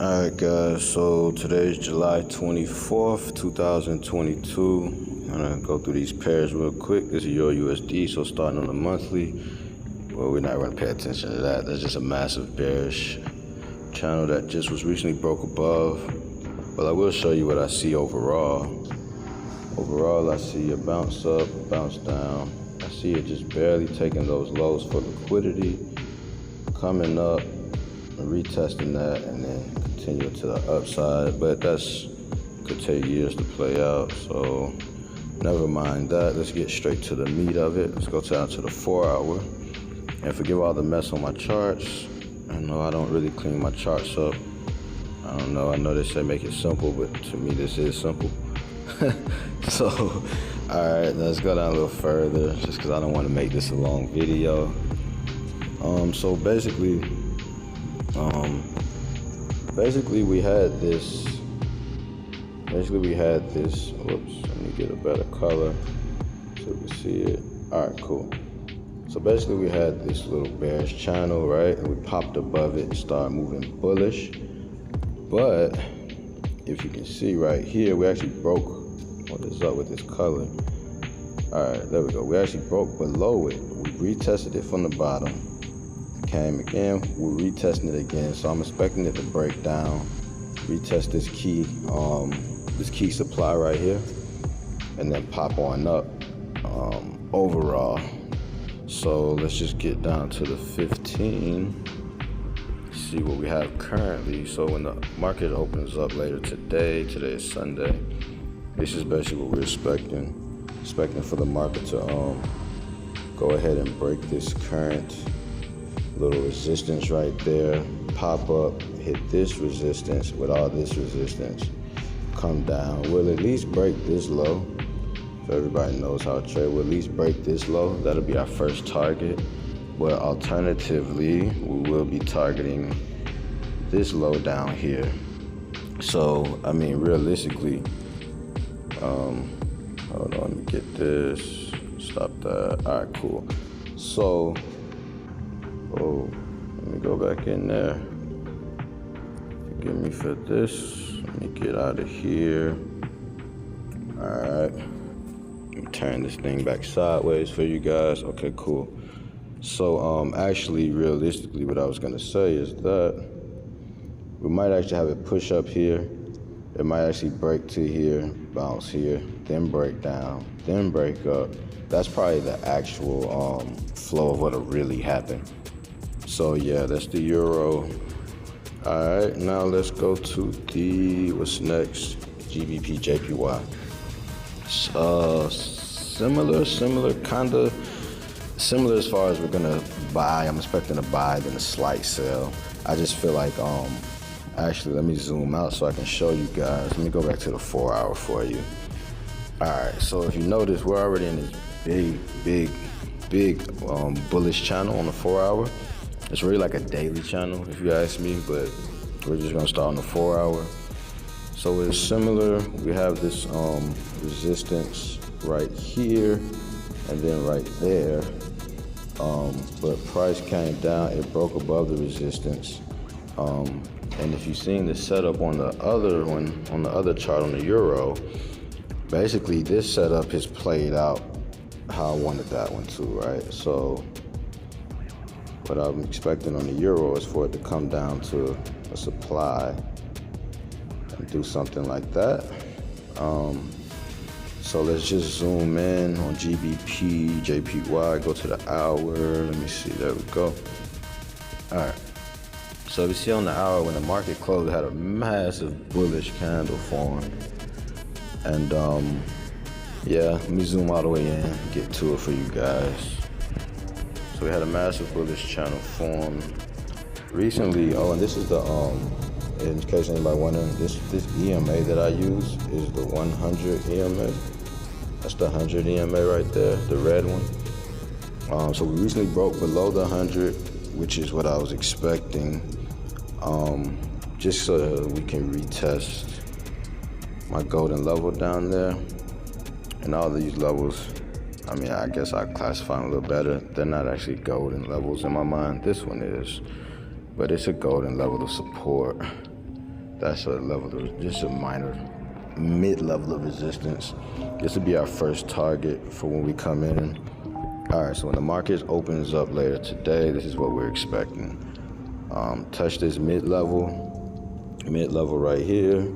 Alright guys, so today's July 24th, 2022. I'm gonna go through these pairs real quick. This is EURCHF, so starting on the monthly. Well, we're not gonna pay attention to that. That's just a massive bearish channel that just was recently broke above. But I will show you what I see overall. Overall, I see a bounce up, bounce down. I see it just barely taking those lows for liquidity, coming up, retesting that, and then continue to the upside. But that's could take years to play out, so never mind that. Let's get straight to the meat of it. Let's go down to the 4 hour, and forgive all the mess on my charts. I know I don't really clean my charts up. I don't know, I know they say make it simple, but to me this is simple. So alright, let's go down a little further, just because I don't want to make this a long video. So basically we had this, whoops, let me get a better color so we can see it. Alright, cool. So basically we had this little bearish channel, right? And we popped above it and started moving bullish. But if you can see right here, we actually broke, what is up with this color? Alright, there we go. We actually broke below it. We retested it from the bottom. Came again, we're retesting it again, so I'm expecting it to break down, retest this key supply right here, and then pop on up overall. So let's just get down to the 15, see what we have currently. So when the market opens up later today is Sunday, this is basically what we're expecting for the market to go ahead and break this current little resistance right there, pop up, hit this resistance with all this resistance, come down. We'll at least break this low. If everybody knows how to trade, we'll at least break this low. That'll be our first target. But alternatively, we will be targeting this low down here. So I mean, realistically, hold on, let me get this, stop that. All right, cool. So oh, let me go back in there. Forgive me for this. Let me get out of here. All right. Let me turn this thing back sideways for you guys. Okay, cool. So, actually, realistically, what I was gonna say is that we might actually have it push up here. It might actually break to here, bounce here, then break down, then break up. That's probably the actual flow of what'll really happen. So yeah, that's the euro. All right, now let's go to the, what's next? GBP JPY. Similar as far as we're gonna buy. I'm expecting a buy, then a slight sell. I just feel like, actually, let me zoom out so I can show you guys. Let me go back to the 4 hour for you. All right, so if you notice, we're already in this big bullish channel on the 4 hour. It's really like a daily channel, if you ask me, but we're just gonna start on the 4 hour. So it's similar. We have this resistance right here and then right there. But price came down, it broke above the resistance. And if you've seen the setup on the other one, on the other chart on the euro, basically this setup has played out how I wanted that one too, right? So what I'm expecting on the euro is for it to come down to a supply and do something like that. So let's just zoom in on GBP, JPY, go to the hour. Let me see, there we go. All right. So we see on the hour when the market closed, it had a massive bullish candle formed. And yeah, let me zoom all the way in, get to it for you guys. So we had a massive bullish channel formed recently. Oh, and this is the in case anybody wondering, this EMA that I use is the 100 EMA. That's the 100 EMA right there, the red one. So we recently broke below the 100, which is what I was expecting, just so we can retest my golden level down there. And all these levels, I mean, I guess I classify them a little better. They're not actually golden levels in my mind. This one is. but it's a golden level of support. That's a level of, just a minor mid-level of resistance. This will be our first target for when we come in. All right, so when the market opens up later today, this is what we're expecting. Touch this mid-level right here,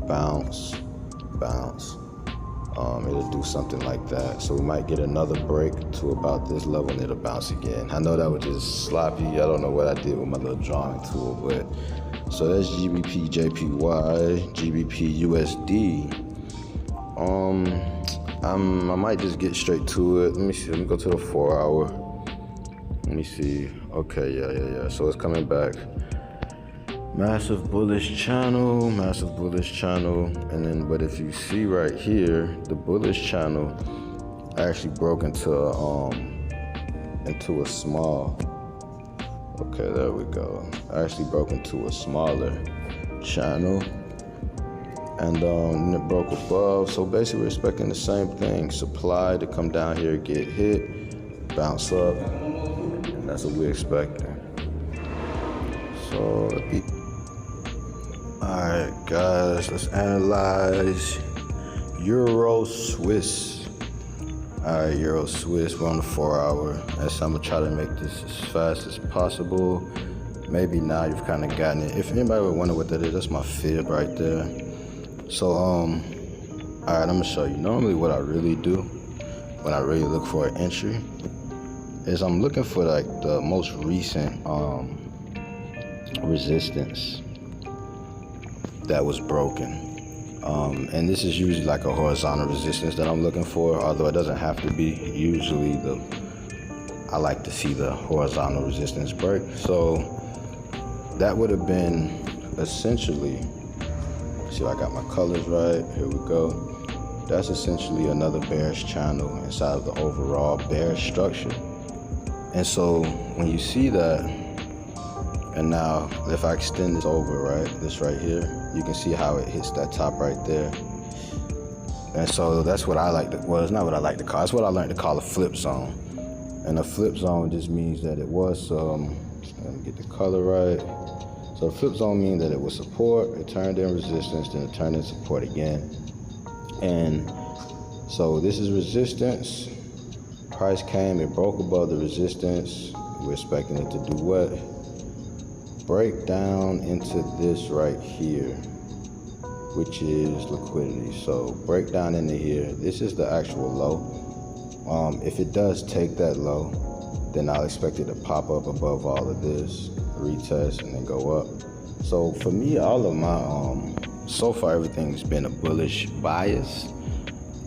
bounce, bounce. It'll do something like that. So we might get another break to about this level and it'll bounce again. I know that was just sloppy. I don't know what I did with my little drawing tool, but so that's GBP-JPY, GBP-USD. I might just get straight to it. Let me see, let me go to the 4 hour. Let me see, okay, yeah. So it's coming back. Massive bullish channel, and then, but if you see right here, the bullish channel actually broke into a small, okay, there we go. Actually broke into a smaller channel, and it broke above. So basically we're expecting the same thing, supply to come down here, get hit, bounce up, and that's what we're expecting. So alright guys, let's analyze Euro Swiss. Alright, Euro Swiss, we're on the 4 hour. I'm gonna try to make this as fast as possible. Maybe now you've kind of gotten it. If anybody would wonder what that is, that's my fib right there. So alright, I'm gonna show you. Normally what I really do when I really look for an entry is I'm looking for like the most recent resistance that was broken. And this is usually like a horizontal resistance that I'm looking for, although it doesn't have to be. Usually I like to see the horizontal resistance break. So that would have been essentially, see if I got my colors right, here we go. That's essentially another bearish channel inside of the overall bearish structure. And so when you see that, and now if I extend this over, right, this right here, you can see how it hits that top right there. And so that's what I like to, well, it's not what I like to call, it's what I learned to call a flip zone. And a flip zone just means that it was, let me get the color right. So a flip zone means that it was support, it turned in resistance, then it turned in support again. And so this is resistance. Price came, it broke above the resistance. We're expecting it to do what? Break down into this right here, which is liquidity. So break down into here. This is the actual low. If it does take that low, then I'll expect it to pop up above all of this, retest, and then go up. So for me, all of my, so far everything's been a bullish bias.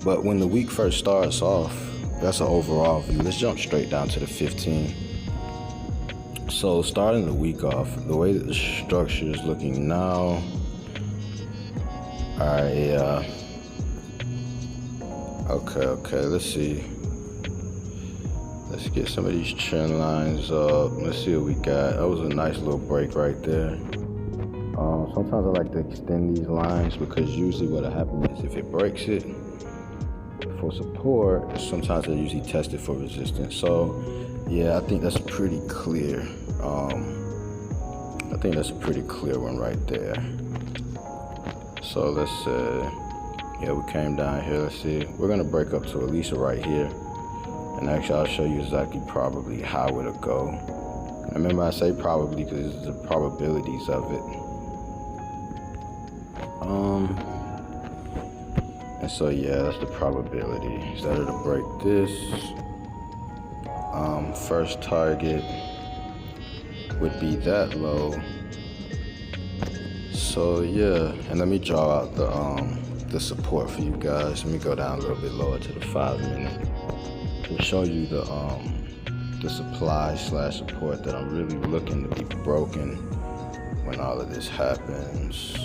But when the week first starts off, that's an overall view. Let's jump straight down to the 15. So starting the week off, the way that the structure is looking now, alright, yeah. Okay, let's see. Let's get some of these trend lines up. Let's see what we got. That was a nice little break right there. Sometimes I like to extend these lines because usually what'll happen is if it breaks it for support, sometimes they usually test it for resistance. So yeah, I think that's pretty clear. I think that's a pretty clear one right there. So let's yeah, we came down here. Let's see. We're gonna break up to at least right here. And actually, I'll show you exactly probably how it'll go. Remember, I say probably because it's the probabilities of it. And so yeah, that's the probability. Is that it'll break this. First target would be that low. So yeah, and let me draw out the support for you guys. Let me go down a little bit lower to the 5 minute to show you the supply / support that I'm really looking to be broken when all of this happens.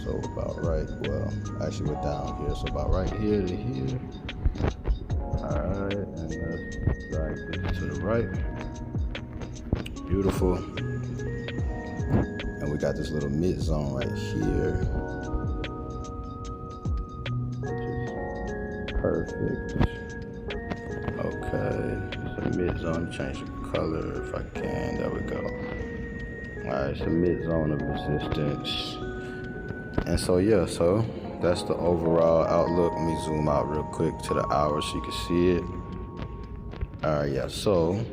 So about right, well, actually we're down here, so about right here to here. Alright, and let's drag this to the right. Beautiful. And we got this little mid zone right here, which is perfect. Okay, it's a mid zone. Change the color if I can. There we go. All right, it's the mid zone of resistance. And so yeah, so that's the overall outlook. Let me zoom out real quick to the hour so you can see it. All right, yeah, so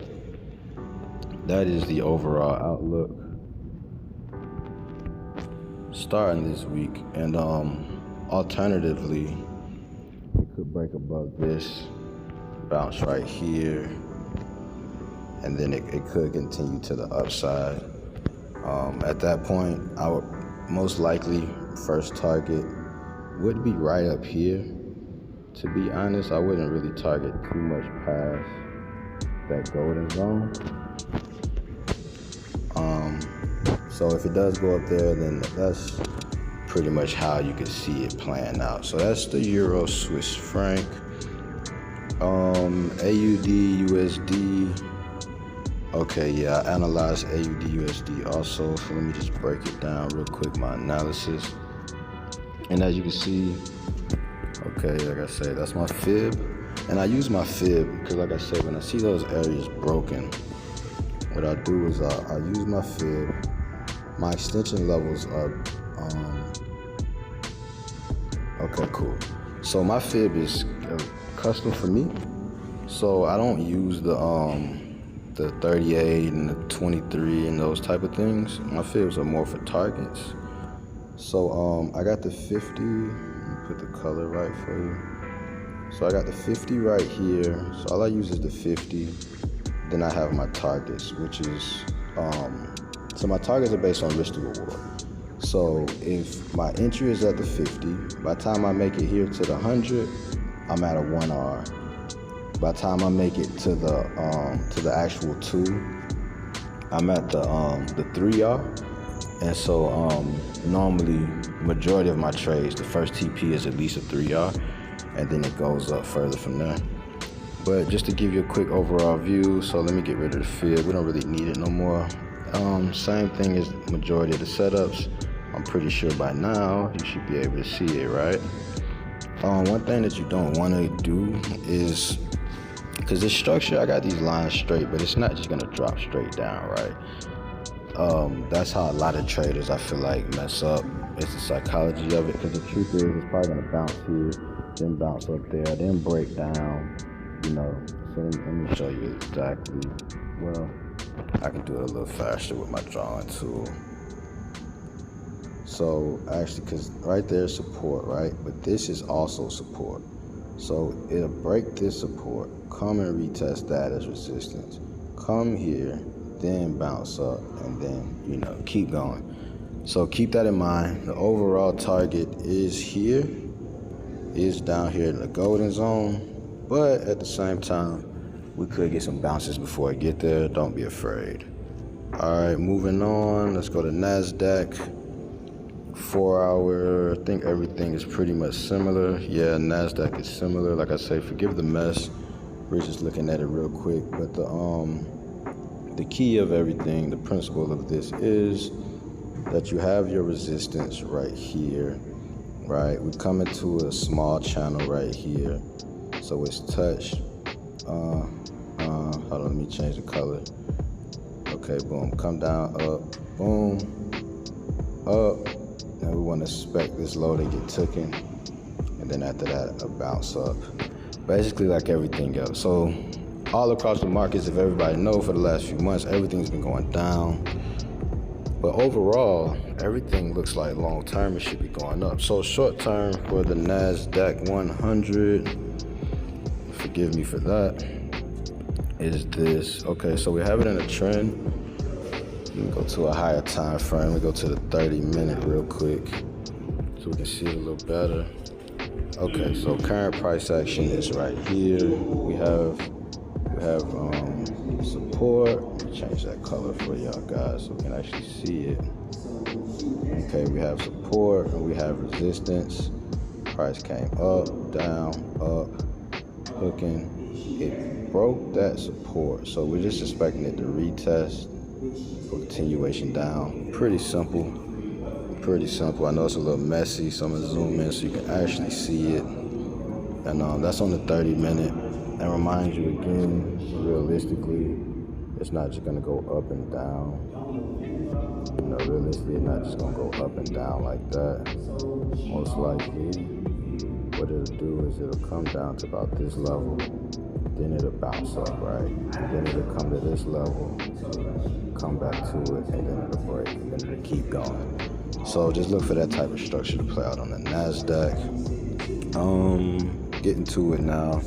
that is the overall outlook starting this week. And alternatively, it could break above this, bounce right here, and then it could continue to the upside. At that point, I would most likely first target would be right up here. To be honest, I wouldn't really target too much past that golden zone. So if it does go up there, then that's pretty much how you can see it playing out. So that's the Euro Swiss franc, AUD USD. Okay, yeah, I analyzed AUD USD also. So let me just break it down real quick, my analysis. And as you can see, okay, like I said, that's my fib. And I use my fib because, like I said, when I see those areas broken, what I do is I use my fib. My extension levels are, okay, cool. So my fib is custom for me. So I don't use the 38 and the 23 and those type of things. My fibs are more for targets. So I got the 50, let me put the color right for you. So I got the 50 right here. So all I use is the 50. Then I have my targets, which is, so my targets are based on risk to reward. So if my entry is at the 50, by the time I make it here to the 100, I'm at a 1R. By the time I make it to the actual 2, I'm at the 3R. And so normally, majority of my trades, the first TP is at least a 3R, and then it goes up further from there. But just to give you a quick overall view, so let me get rid of the fib. We don't really need it no more. Same thing as majority of the setups. I'm pretty sure by now you should be able to see it, right? One thing that you don't want to do is, because this structure, I got these lines straight, but it's not just gonna drop straight down, right? That's how a lot of traders, I feel like, mess up. It's the psychology of it, because the truth is it's probably gonna bounce here, then bounce up there, then break down, you know. So let me show you exactly. Well, I can do it a little faster with my drawing tool. So actually, because right there is support, right? But this is also support. So it'll break this support, come and retest that as resistance, come here, then bounce up, and then, you know, keep going. So keep that in mind. The overall target is here, is down here in the golden zone, but at the same time, we could get some bounces before I get there. Don't be afraid. All right, moving on. Let's go to NASDAQ. 4 hour, I think everything is pretty much similar. Yeah, NASDAQ is similar. Like I say, forgive the mess. We're just looking at it real quick. But the key of everything, the principle of this is that you have your resistance right here, right? We come into a small channel right here. So it's touched. Hold on, let me change the color. Okay, boom, come down, up, boom, up. And we want to expect this low to get taken, and then after that, a bounce up. Basically like everything else. So all across the markets, if everybody knows, for the last few months, everything's been going down. But overall, everything looks like long term it should be going up. So short term for the NASDAQ 100, forgive me for that, is this. Okay, so we have it in a trend. We can go to a higher time frame. We go to the 30-minute real quick so we can see it a little better. Okay, so current price action is right here. We have support. Let me change that color for y'all guys so we can actually see it. Okay, we have support and we have resistance. Price came up, down, up, hooking. It broke that support, so we're just expecting it to retest. Continuation down. Pretty simple. Pretty simple. I know it's a little messy, so I'm gonna zoom in so you can actually see it. And that's on the 30-minute. And remind you again, realistically, it's not just gonna go up and down. You know, realistically, it's not just gonna go up and down like that. Most likely, what it'll do is it'll come down to about this level, then it'll bounce up, right? And then it'll come to this level, come back to it, and then it'll break, and then it'll keep going. So just look for that type of structure to play out on the NASDAQ. Getting to it now.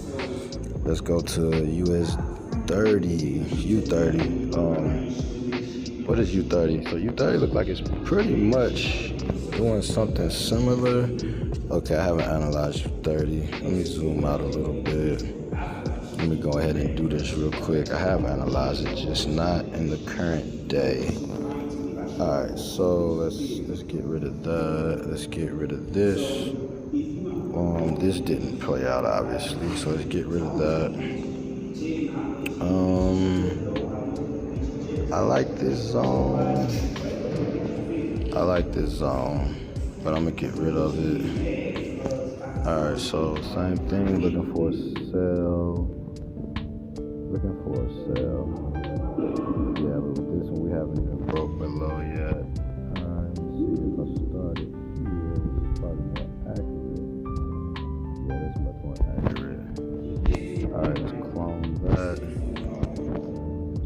Let's go to US30, U30. What is U30? So U30 look like it's pretty much doing something similar. Okay, I haven't analyzed U30. Let me zoom out a little bit. Let me go ahead and do this real quick. I have analyzed it, just not in the current day. All right, so let's get rid of that. Let's get rid of this. This didn't play out obviously, so let's get rid of that. I like this zone. But I'm gonna get rid of it. All right, so same thing. Looking for a sell. Yeah, but with this one we haven't even broke below yet. Let me see if I started here, which is probably more accurate. Yeah, that's much more accurate. All right, let's clone that.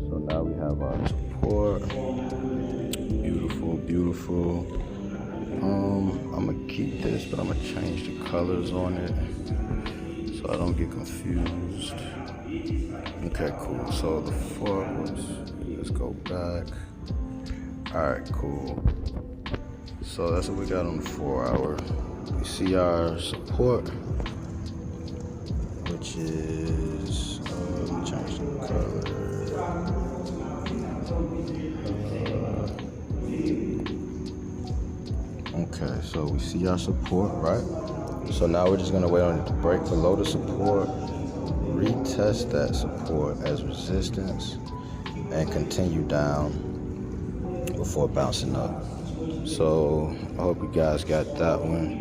So now we have our support. Beautiful. I'm gonna keep this, but I'm gonna change the colors on it so I don't get confused. Okay, cool. So the 4 was, let's go back. All right, cool. So that's what we got on the 4 hour. We see our support, which is, let me change the color. Okay, so we see our support, right? So now we're just gonna wait on it to break below the support, retest that support as resistance, and continue down before bouncing up. So I hope you guys got that one.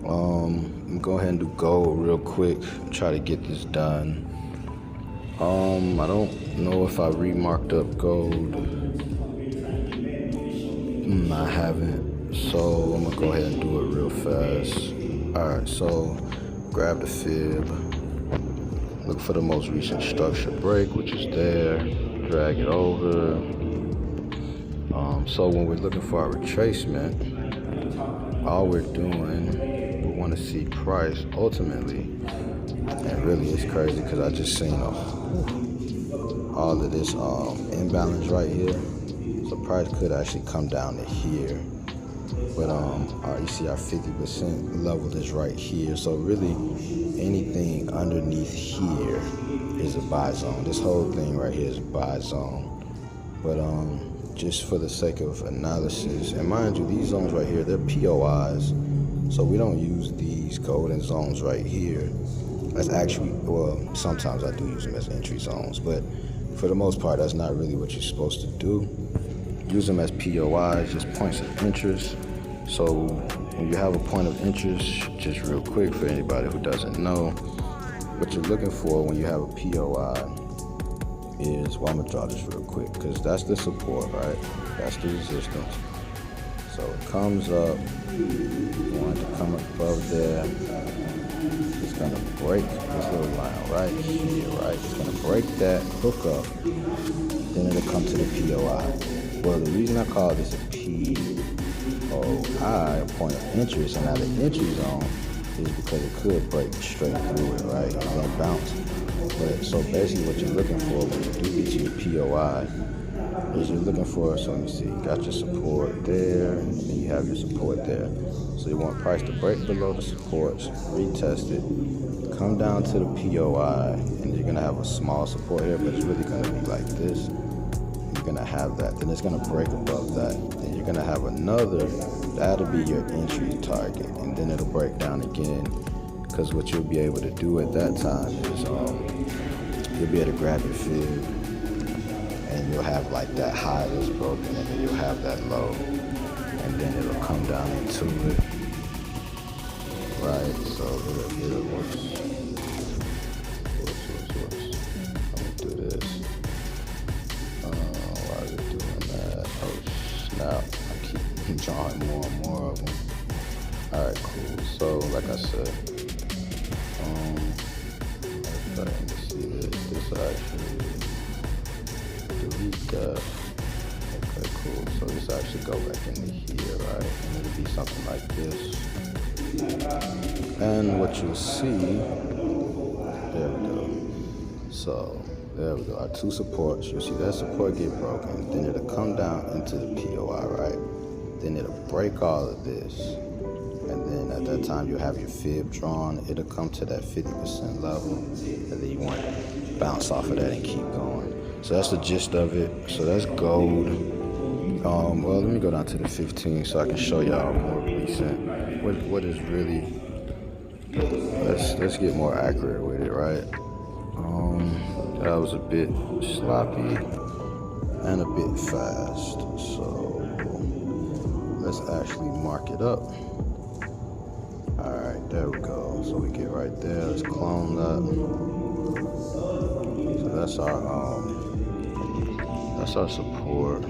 I'm gonna go ahead and do gold real quick, try to get this done. I don't know if I remarked up gold. I haven't. So I'm gonna go ahead and do it real fast. All right, so grab the fib, look for the most recent structure break, which is there, drag it over. So when we're looking for our retracement, all we're doing, we want to see price ultimately. And really it's crazy because I just seen all of this imbalance right here. So price could actually come down to here. But you see our 50% level is right here. So really anything underneath here is a buy zone. This whole thing right here is a buy zone. But just for the sake of analysis, and mind you, these zones right here, they're POIs. So we don't use these golden zones right here. That's actually, well, sometimes I do use them as entry zones, but for the most part, that's not really what you're supposed to do. Use them as POIs, just points of interest. So when you have a point of interest, just real quick for anybody who doesn't know, what you're looking for when you have a POI is, well, I'm gonna draw this real quick because that's the support, right? That's the resistance. So it comes up, you want it to come above there. It's gonna break this little line right here, right? It's gonna break that, hook up, then it'll come to the POI. Well, the reason I call this a POI, a point of interest, and not an entry zone, is because it could break straight through it, right? It's gonna bounce. But so basically what you're looking for when you do get to your POI is you're looking for, so let me see, you got your support there, and then you have your support there. So you want price to break below the supports, retest it, come down to the POI, and you're gonna have a small support here, but it's really gonna be like this. You're gonna have that, then it's gonna break above that. Then you're gonna have another, that'll be your entry target, and then it'll break down again. Because what you'll be able to do at that time is you'll be able to grab your fib, and you'll have like that high that's broken, and then you'll have that low, and then it'll come down into it. Right, so it'll work. I'm gonna do this. drawing more and more of them. All right, cool. So like I said, let me see this. This actually delete that. Okay, cool. So this actually go back into here, right? And it'll be something like this. And what you'll see, there we go. So there we go. Our two supports. You'll see that support get broken. Then it'll come down into the POI, right? Then it'll break all of this. And then at that time, you'll have your fib drawn. It'll come to that 50% level. And then you want to bounce off of that and keep going. So that's the gist of it. So that's gold. Well, let me go down to the 15 so I can show y'all more recent. What is really, let's get more accurate with it, right? That was a bit sloppy and a bit fast. So let's actually mark it up. All right, there we go. So we get right there. Let's clone that. So that's our support.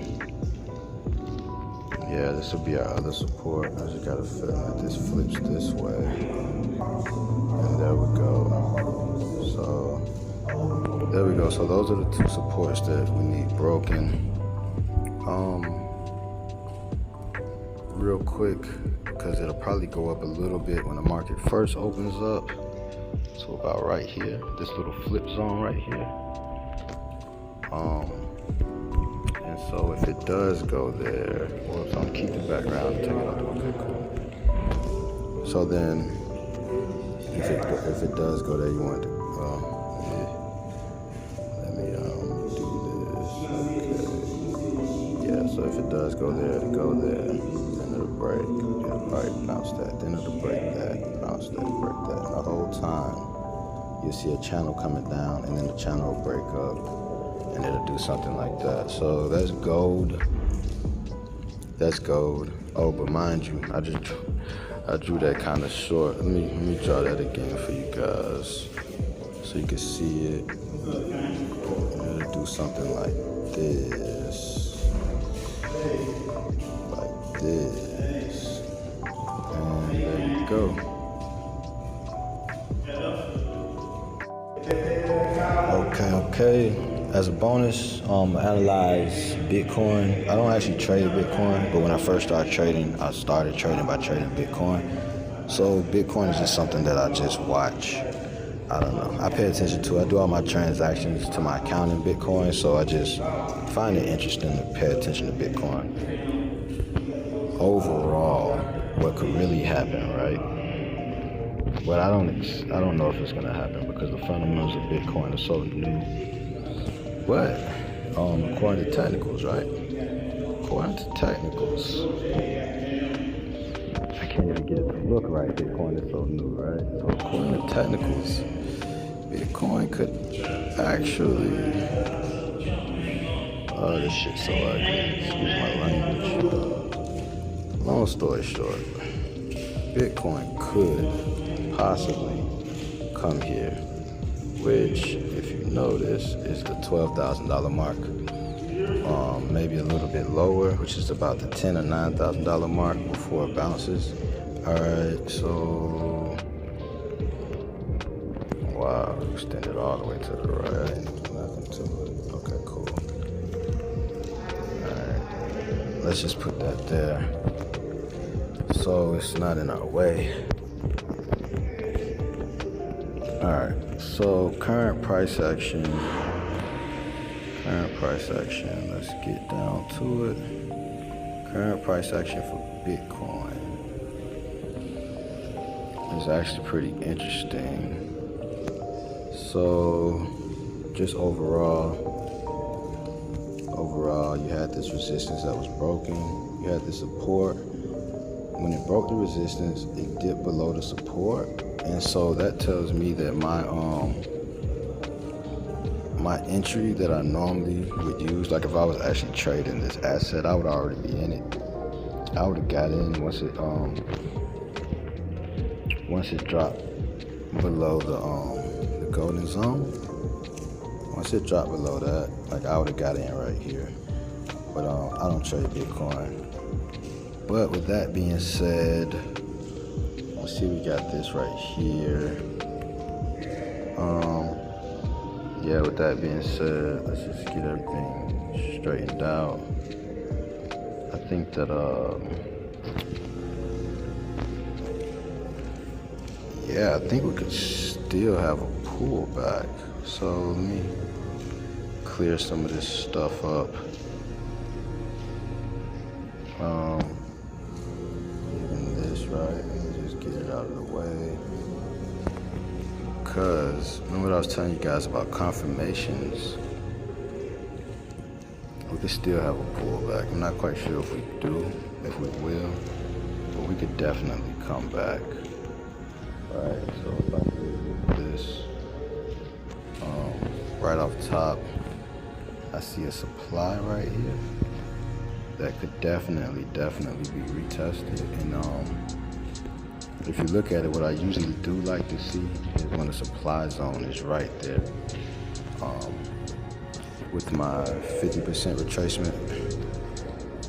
Yeah, this will be our other support. I just gotta feel that this flips this way. And there we go. So there we go. So those are the two supports that we need broken. Real quick, because it'll probably go up a little bit when the market first opens up. So about right here, this little flip zone right here. And so if it does go there, well, so I'm gonna keep the background and take it out. Okay, cool. So then, if it does go there, you want to, let me do this. Okay. Yeah. So if it does go there, it'll go there. Break, it'll probably bounce that, then it'll break that, bounce that, break that. And the whole time, you'll see a channel coming down, and then the channel will break up, and it'll do something like that. So that's gold. That's gold. Oh, but mind you, I drew that kind of short. Let me draw that again for you guys, so you can see it. And it'll do something like this. Like this. And there you go. Okay. As a bonus, analyze Bitcoin. I don't actually trade Bitcoin, but when I first started trading, I started trading by trading Bitcoin. So Bitcoin is just something that I just watch. I don't know. I pay attention to. I do all my transactions to my account in Bitcoin, so I just find it interesting to pay attention to Bitcoin. Overall, what could really happen, right? But I don't know if it's gonna happen because the fundamentals of Bitcoin are so new. But according to technicals, right? According to technicals, I can't even get it to look right. Bitcoin is so new, right? So according to technicals, Bitcoin could actually, oh, this shit's so ugly. Excuse my language. Long story short, Bitcoin could possibly come here, which, if you notice, is the $12,000 mark. Maybe a little bit lower, which is about the $10,000 or $9,000 mark before it bounces. All right, so wow, extended all the way to the right. I didn't do nothing to it. Okay, cool. All right, let's just put that there, so it's not in our way. All right, so current price action, let's get down to it. Current price action for Bitcoin is actually pretty interesting. So just overall, you had this resistance that was broken. You had the support. When it broke the resistance, it dipped below the support. And so that tells me that my entry that I normally would use, like if I was actually trading this asset, I would already be in it. I would have got in once it dropped below the golden zone. Once it dropped below that, like I would have got in right here. But I don't trade Bitcoin. But with that being said, let's see, we got this right here. Yeah, with that being said, let's just get everything straightened out. I think that, yeah, I think we could still have a pullback. So let me clear some of this stuff up. Even this, right? Let me just get it out of the way. Because remember what I was telling you guys about confirmations? We could still have a pullback. I'm not quite sure if we do, if we will, but we could definitely come back. Right, so if I do this, right off top, I see a supply right here that could definitely be retested. And if you look at it, what I usually do like to see is when the supply zone is right there. With my 50% retracement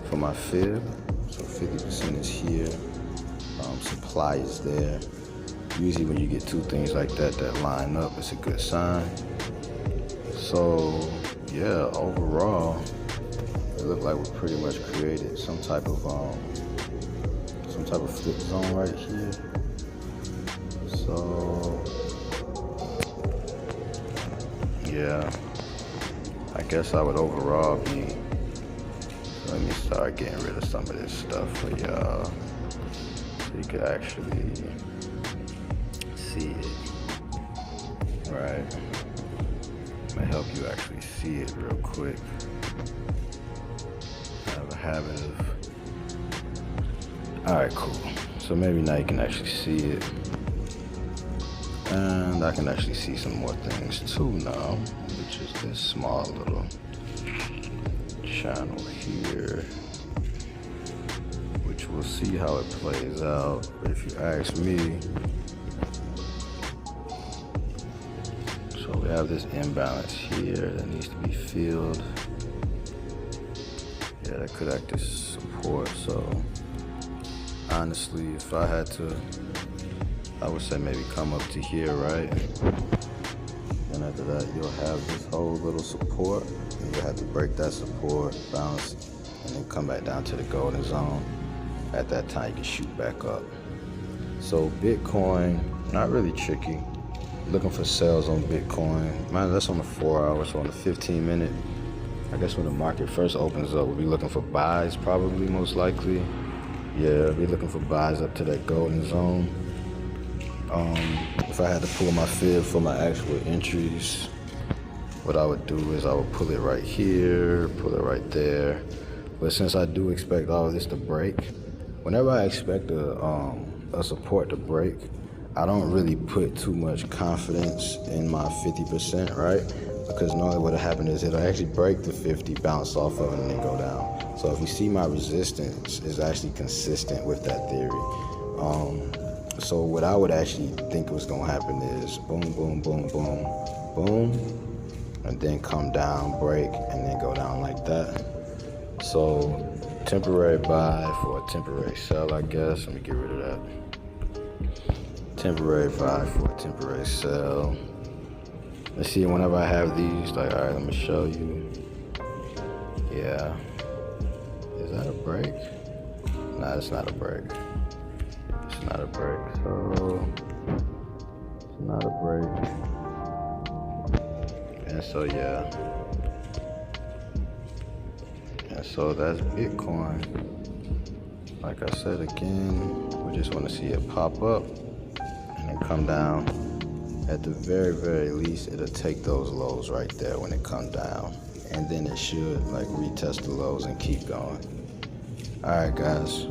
for my fib, so 50% is here, supply is there. Usually when you get two things like that line up, it's a good sign. So yeah, overall, it looked like we pretty much created some type of flip zone right here. So yeah, I guess I would overall be, let me start getting rid of some of this stuff for y'all so you can actually see it. Right, I'm gonna help you actually see it real quick. I have a habit of, all right, cool. So maybe now you can actually see it. And I can actually see some more things too now, which is this small little channel here, which we'll see how it plays out. But if you ask me, so we have this imbalance here that needs to be filled. Yeah, that could act as support. So honestly, if I had to, I would say maybe come up to here, right? And after that, you'll have this whole little support. And you'll have to break that support, bounce, and then come back down to the golden zone. At that time, you can shoot back up. So Bitcoin, not really tricky. Looking for sales on Bitcoin. Man, that's on the 4 hour, so on the 15-minute. I guess when the market first opens up, we'll be looking for buys, probably, most likely. Yeah, we'll be looking for buys up to that golden zone. If I had to pull my fib for my actual entries, what I would do is I would pull it right here, pull it right there. But since I do expect all of this to break, whenever I expect a support to break, I don't really put too much confidence in my 50%, right? Because normally what'll happen is it'll actually break the 50, bounce off of it, and then go down. So if you see my resistance is actually consistent with that theory. So what I would actually think was gonna happen is boom, boom, boom, boom, boom, and then come down, break, and then go down like that. So temporary buy for a temporary sell, I guess. Let me get rid of that. Temporary buy for a temporary sell. Let's see, whenever I have these, like, all right, let me show you. Yeah. Is that a break? Nah, it's not a break. It's not a break, so it's not a break. And so, yeah. And so that's Bitcoin. Like I said again, we just want to see it pop up and then come down. At the very, very least, it'll take those lows right there when it comes down. And then it should like retest the lows and keep going. All right, guys.